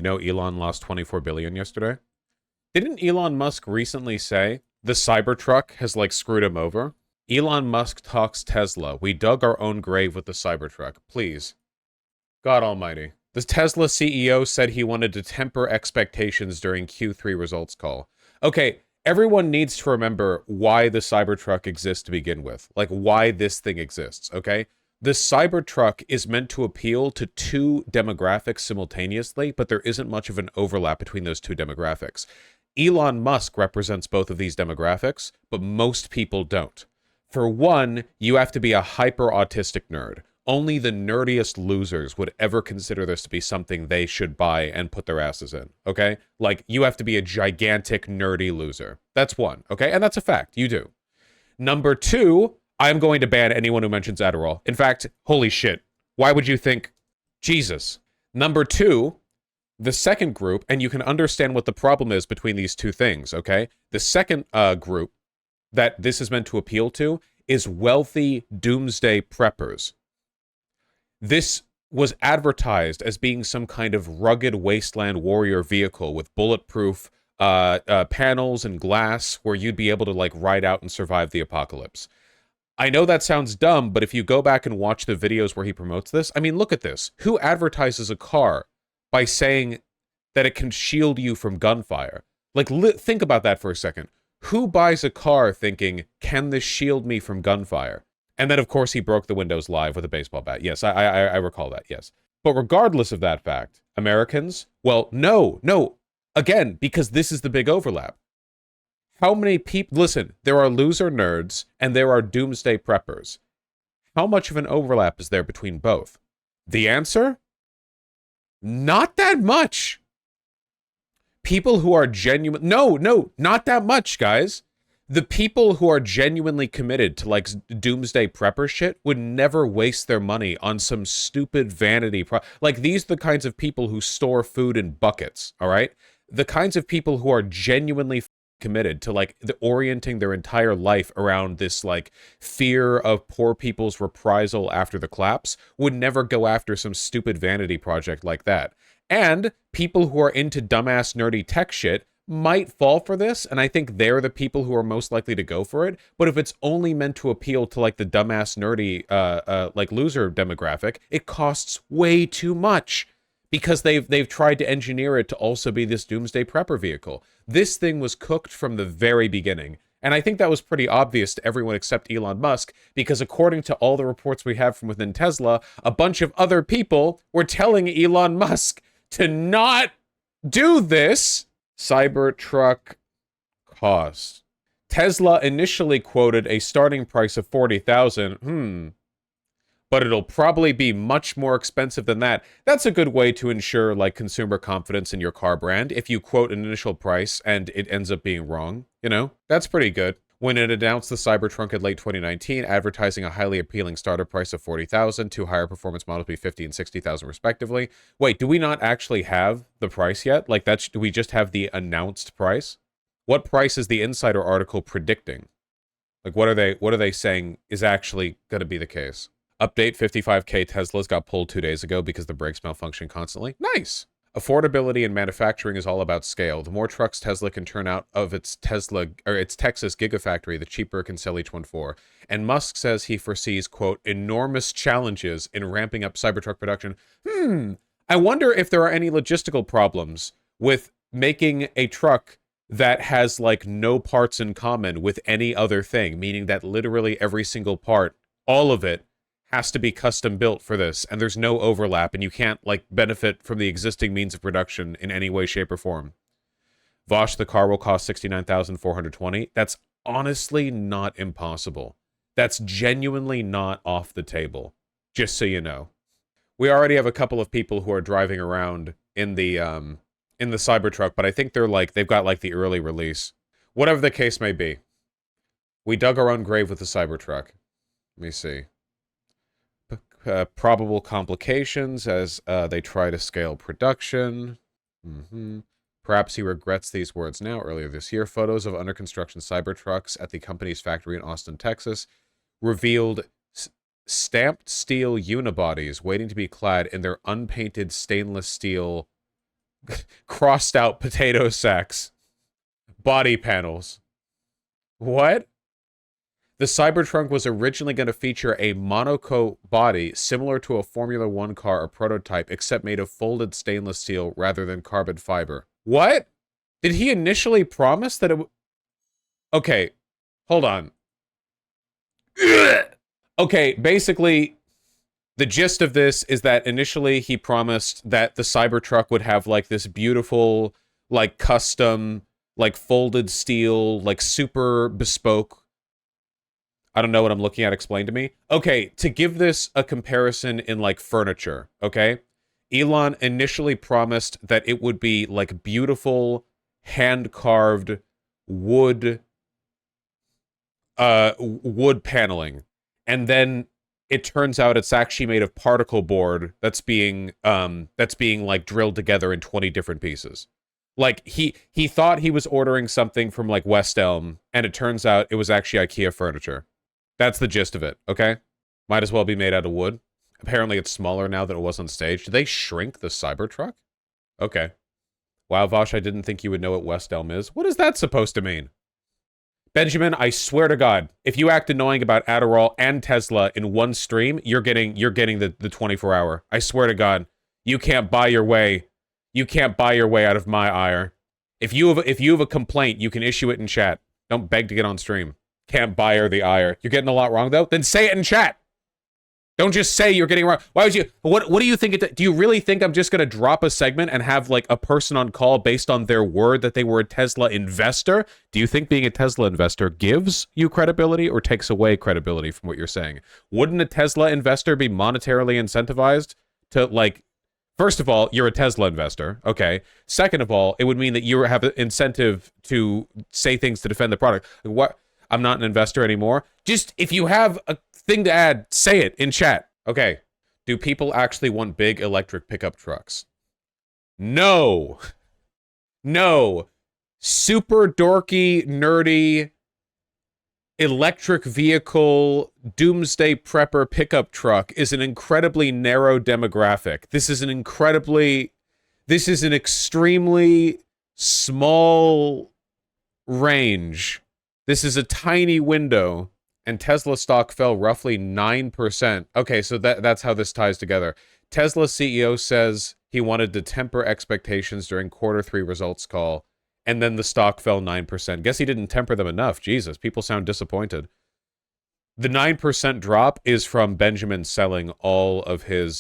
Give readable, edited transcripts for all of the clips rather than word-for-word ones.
You know, Elon lost 24 billion yesterday. Didn't Elon Musk recently say the Cybertruck has like screwed him over? Elon Musk talks Tesla. We dug our own grave with the Cybertruck. Please. God almighty. The Tesla CEO said he wanted to temper expectations during Q3 results call. Okay, everyone needs to remember why the Cybertruck exists to begin with. Like, why this thing exists, okay? The Cybertruck is meant to appeal to two demographics simultaneously, but there isn't much of an overlap between those two demographics. Elon Musk represents both of these demographics, but most people don't. For one, you have to be a hyper-autistic nerd. Only the nerdiest losers would ever consider this to be something they should buy and put their asses in, okay? Like, you have to be a gigantic, nerdy loser. That's one, okay? And that's a fact. You do. Number two, I'm going to ban anyone who mentions Adderall. In fact, holy shit. Why would you think? Jesus. Number two, the second group, and you can understand what the problem is between these two things, okay? The second group that this is meant to appeal to is wealthy doomsday preppers. This was advertised as being some kind of rugged wasteland warrior vehicle with bulletproof panels and glass where you'd be able to like ride out and survive the apocalypse. I know that sounds dumb, but if you go back and watch the videos where he promotes this, I mean, look at this. Who advertises a car by saying that it can shield you from gunfire? Like, think about that for a second. Who buys a car thinking, can this shield me from gunfire? And then, of course, he broke the windows live with a baseball bat. Yes, I recall that, yes. But regardless of that fact, Americans, well, no. Again, because this is the big overlap. How many people... Listen, there are loser nerds and there are doomsday preppers. How much of an overlap is there between both? The answer? Not that much. People who are genuine... No, not that much, guys. The people who are genuinely committed to, like, doomsday prepper shit would never waste their money on some stupid vanity... Like, these are the kinds of people who store food in buckets, all right? The kinds of people who are genuinely committed to, like, orienting their entire life around this, like, fear of poor people's reprisal after the collapse would never go after some stupid vanity project like that. And people who are into dumbass nerdy tech shit might fall for this, and I think they're the people who are most likely to go for it. But if it's only meant to appeal to like the dumbass nerdy like loser demographic, it costs way too much because they've tried to engineer it to also be this doomsday prepper vehicle. This thing was cooked from the very beginning. And I think that was pretty obvious to everyone except Elon Musk, because according to all the reports we have from within Tesla, a bunch of other people were telling Elon Musk to not do this. Cybertruck cost. Tesla initially quoted a starting price of $40,000. But it'll probably be much more expensive than that. That's a good way to ensure like consumer confidence in your car brand. If you quote an initial price and it ends up being wrong, you know, that's pretty good. When it announced the Cybertruck in late 2019, advertising a highly appealing starter price of $40,000, two higher performance models be $50,000 and $60,000 respectively. Wait, do we not actually have the price yet? Like, do we just have the announced price? What price is the Insider article predicting? Like, what are they saying is actually going to be the case? Update: 55K Teslas got pulled 2 days ago because the brakes malfunction constantly. Nice. Affordability in manufacturing is all about scale. The more trucks Tesla can turn out of its Texas Gigafactory, the cheaper it can sell each one for. And Musk says he foresees, quote, enormous challenges in ramping up Cybertruck production. I wonder if there are any logistical problems with making a truck that has, like, no parts in common with any other thing, meaning that literally every single part, all of it, has to be custom built for this, and there's no overlap, and you can't, like, benefit from the existing means of production in any way, shape, or form. Vosh, the car will cost $69,420. That's honestly not impossible. That's genuinely not off the table, just so you know. We already have a couple of people who are driving around in the Cybertruck, but I think they've got, like, the early release. Whatever the case may be. We dug our own grave with the Cybertruck. Let me see. Probable complications as they try to scale production. Perhaps he regrets these words now. Earlier this year, photos of under construction Cybertrucks at the company's factory in Austin, Texas, revealed stamped steel unibodies waiting to be clad in their unpainted stainless steel crossed out potato sacks, body panels. What? The Cybertruck was originally going to feature a monocoque body similar to a Formula One car or prototype, except made of folded stainless steel rather than carbon fiber. What? Did he initially promise that it Okay, hold on. Okay, basically, the gist of this is that initially he promised that the Cybertruck would have, like, this beautiful, like, custom, like, folded steel, like, super bespoke. I don't know what I'm looking at. Explain to me. Okay, to give this a comparison in, like, furniture, okay? Elon initially promised that it would be, like, beautiful, hand-carved wood, wood paneling. And then it turns out it's actually made of particle board that's being like drilled together in 20 different pieces. Like he thought he was ordering something from like West Elm, and it turns out it was actually IKEA furniture. That's the gist of it, okay? Might as well be made out of wood. Apparently it's smaller now than it was on stage. Did they shrink the Cybertruck? Okay. Wow, Vosh, I didn't think you would know what West Elm is. What is that supposed to mean? Benjamin, I swear to God, if you act annoying about Adderall and Tesla in one stream, you're getting the 24-hour. I swear to God, you can't buy your way. You can't buy your way out of my ire. If you have a complaint, you can issue it in chat. Don't beg to get on stream. Can't buy her the ire. You're getting a lot wrong though. Then say it in chat. Don't just say you're getting wrong. Why would you? What do you think? Do you really think I'm just gonna drop a segment and have like a person on call based on their word that they were a Tesla investor? Do you think being a Tesla investor gives you credibility or takes away credibility from what you're saying? Wouldn't a Tesla investor be monetarily incentivized to like? First of all, you're a Tesla investor. Okay. Second of all, it would mean that you have an incentive to say things to defend the product. What? I'm not an investor anymore. Just if you have a thing to add, say it in chat. Okay. Do people actually want big electric pickup trucks? No. No. Super dorky, nerdy, electric vehicle, doomsday prepper pickup truck is an incredibly narrow demographic. This is an extremely small range. This is a tiny window. And Tesla stock fell roughly 9%. Okay, so that's how this ties together. Tesla CEO says he wanted to temper expectations during Q3 results call, and then the stock fell 9%. Guess he didn't temper them enough. Jesus, people sound disappointed. The 9% drop is from Benjamin selling all of his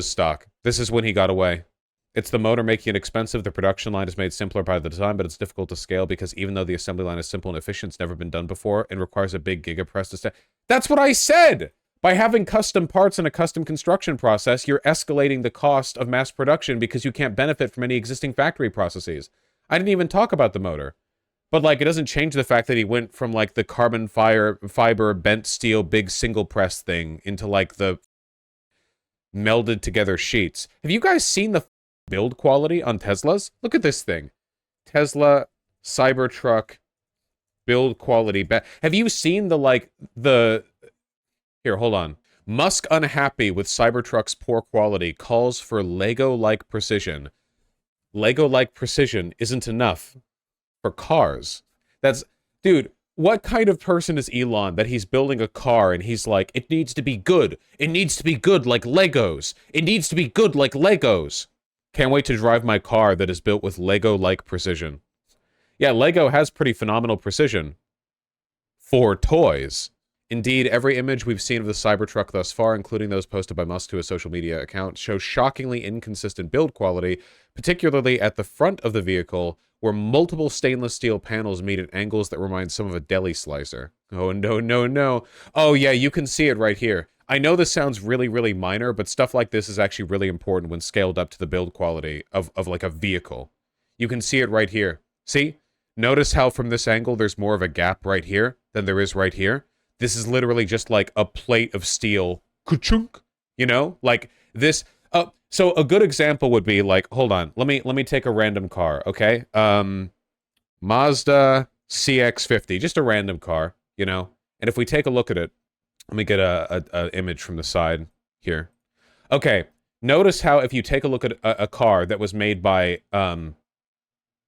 stock. This is when he got away. It's the motor making it expensive. The production line is made simpler by the design, but it's difficult to scale because even though the assembly line is simple and efficient, it's never been done before and requires a big gigapress to stand. That's what I said! By having custom parts and a custom construction process, you're escalating the cost of mass production because you can't benefit from any existing factory processes. I didn't even talk about the motor. But, like, it doesn't change the fact that he went from, like, the carbon fiber, bent steel, big single press thing into, like, the melded together sheets. Have you guys seen the build quality on Teslas? Look at this thing. Tesla Cybertruck build quality. Have you seen Here, hold on. Musk unhappy with Cybertruck's poor quality calls for Lego-like precision. Lego-like precision isn't enough for cars. Dude, what kind of person is Elon that he's building a car and he's like, it needs to be good. It needs to be good like Legos. It needs to be good like Legos. Can't wait to drive my car that is built with Lego-like precision. Yeah, Lego has pretty phenomenal precision. For toys. Indeed, every image we've seen of the Cybertruck thus far, including those posted by Musk to his social media account, shows shockingly inconsistent build quality, particularly at the front of the vehicle, where multiple stainless steel panels meet at angles that remind some of a deli slicer. Oh, no, no, no. Oh, yeah, you can see it right here. I know this sounds really, really minor, but stuff like this is actually really important when scaled up to the build quality of like a vehicle. You can see it right here. See? Notice how from this angle there's more of a gap right here than there is right here? This is literally just like a plate of steel. Ka-chunk! You know? Like this. So a good example would be like, hold on, let me take a random car, okay? Mazda CX-50, just a random car, you know? And if we take a look at it, let me get a image from the side here. Okay, Notice how if you take a look at a car that was made by,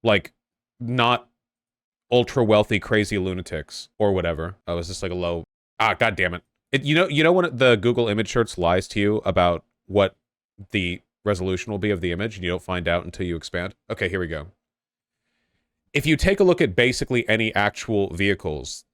like, not ultra wealthy crazy lunatics or whatever. Oh, is this like a low? Ah, god damn it! You know when the Google image search lies to you about what the resolution will be of the image, and you don't find out until you expand. Okay, here we go. If you take a look at basically any actual vehicles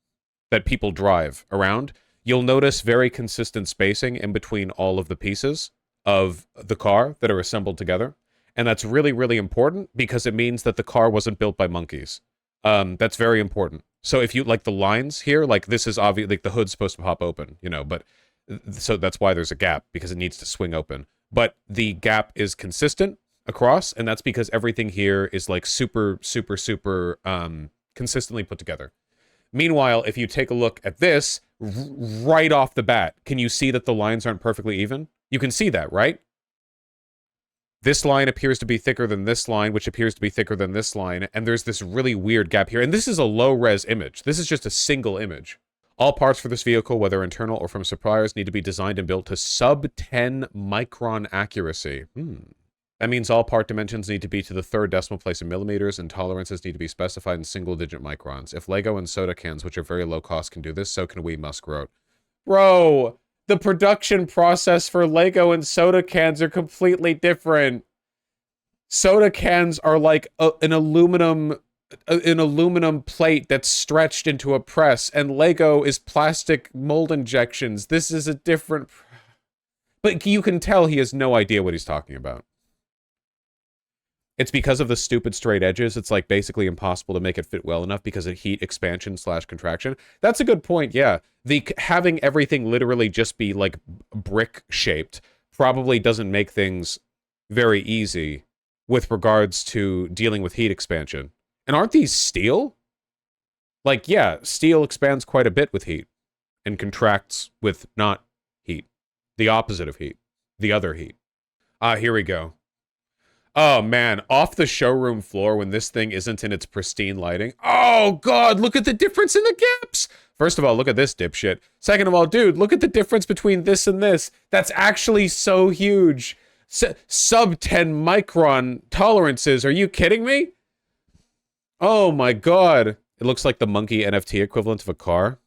that people drive around, you'll notice very consistent spacing in between all of the pieces of the car that are assembled together. And that's really, really important because it means that the car wasn't built by monkeys. That's very important. So if you like the lines here, like this is obvious, like the hood's supposed to pop open, you know, but so that's why there's a gap because it needs to swing open. But the gap is consistent across, and that's because everything here is like super, super, super consistently put together. Meanwhile, if you take a look at this right off the bat, can you see that the lines aren't perfectly even? You can see that, right? This line appears to be thicker than this line, which appears to be thicker than this line, and there's this really weird gap here. And this is a low-res image. This is just a single image. All parts for this vehicle, whether internal or from suppliers, need to be designed and built to sub-10 micron accuracy. That means all part dimensions need to be to the third decimal place in millimeters, and tolerances need to be specified in single-digit microns. If Lego and soda cans, which are very low cost, can do this, so can we, Musk wrote. Bro, the production process for Lego and soda cans are completely different. Soda cans are like an aluminum plate that's stretched into a press, and Lego is plastic mold injections. This is a different... But you can tell he has no idea what he's talking about. It's because of the stupid straight edges. It's like basically impossible to make it fit well enough because of heat expansion / contraction. That's a good point, yeah. Having everything literally just be like brick shaped probably doesn't make things very easy with regards to dealing with heat expansion. And aren't these steel? Like, yeah, steel expands quite a bit with heat and contracts with not heat. The opposite of heat. The other heat. Here we go. Oh, man. Off the showroom floor when this thing isn't in its pristine lighting. Oh, God, look at the difference in the gaps. First of all, look at this dipshit. Second of all, dude, look at the difference between this and this. That's actually so huge. Sub 10 micron tolerances. Are you kidding me? Oh, my God. It looks like the monkey NFT equivalent of a car.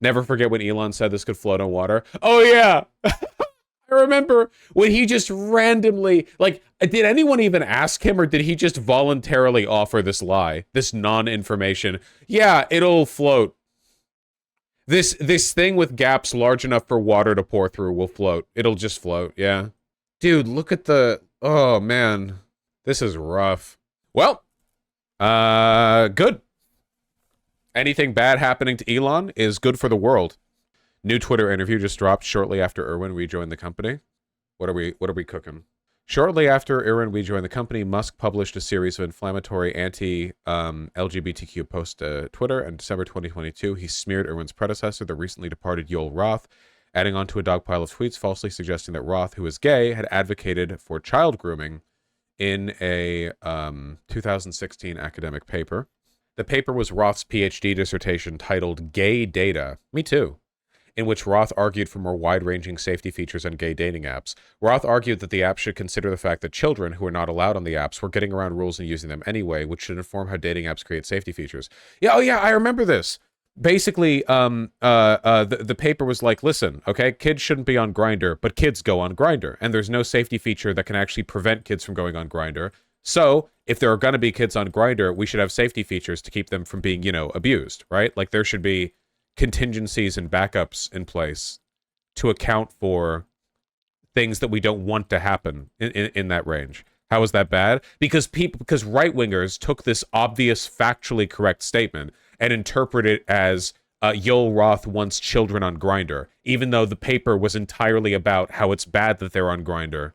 Never forget when Elon said this could float on water. Oh, yeah. I remember when he just randomly, like, did anyone even ask him or did he just voluntarily offer this lie, this non-information? Yeah, it'll float. This thing with gaps large enough for water to pour through will float. It'll just float, yeah. Dude, look at the, oh man, this is rough. Well, good. Anything bad happening to Elon is good for the world. New Twitter interview just dropped shortly after Irwin rejoined the company. What are we cooking? Shortly after Irwin rejoined the company, Musk published a series of inflammatory anti-LGBTQ posts to Twitter. In December 2022, he smeared Irwin's predecessor, the recently departed Yoel Roth, adding onto a dog pile of tweets falsely suggesting that Roth, who is gay, had advocated for child grooming in a 2016 academic paper. The paper was Roth's PhD dissertation titled Gay Data. Me too. In which Roth argued for more wide-ranging safety features on gay dating apps. Roth argued that the app should consider the fact that children who are not allowed on the apps were getting around rules and using them anyway, which should inform how dating apps create safety features. Yeah, oh yeah, I remember this. Basically, the paper was like, listen, okay, kids shouldn't be on Grindr, but kids go on Grindr, and there's no safety feature that can actually prevent kids from going on Grindr. So, if there are going to be kids on Grindr, we should have safety features to keep them from being, you know, abused, right? Like, there should be contingencies and backups in place to account for things that we don't want to happen in that range. How is that bad? Because right-wingers took this obvious factually correct statement and interpreted it as Yoel Roth wants children on Grindr, even though the paper was entirely about how it's bad that they're on Grindr.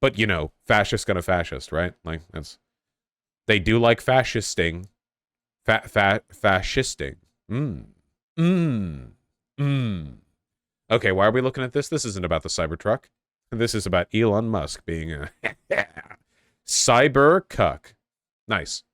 But, you know, fascist gonna fascist, right? Like, they do like fascisting. Fascisting. Okay, why are we looking at this? This isn't about the Cybertruck. This is about Elon Musk being a cyber cuck. Nice.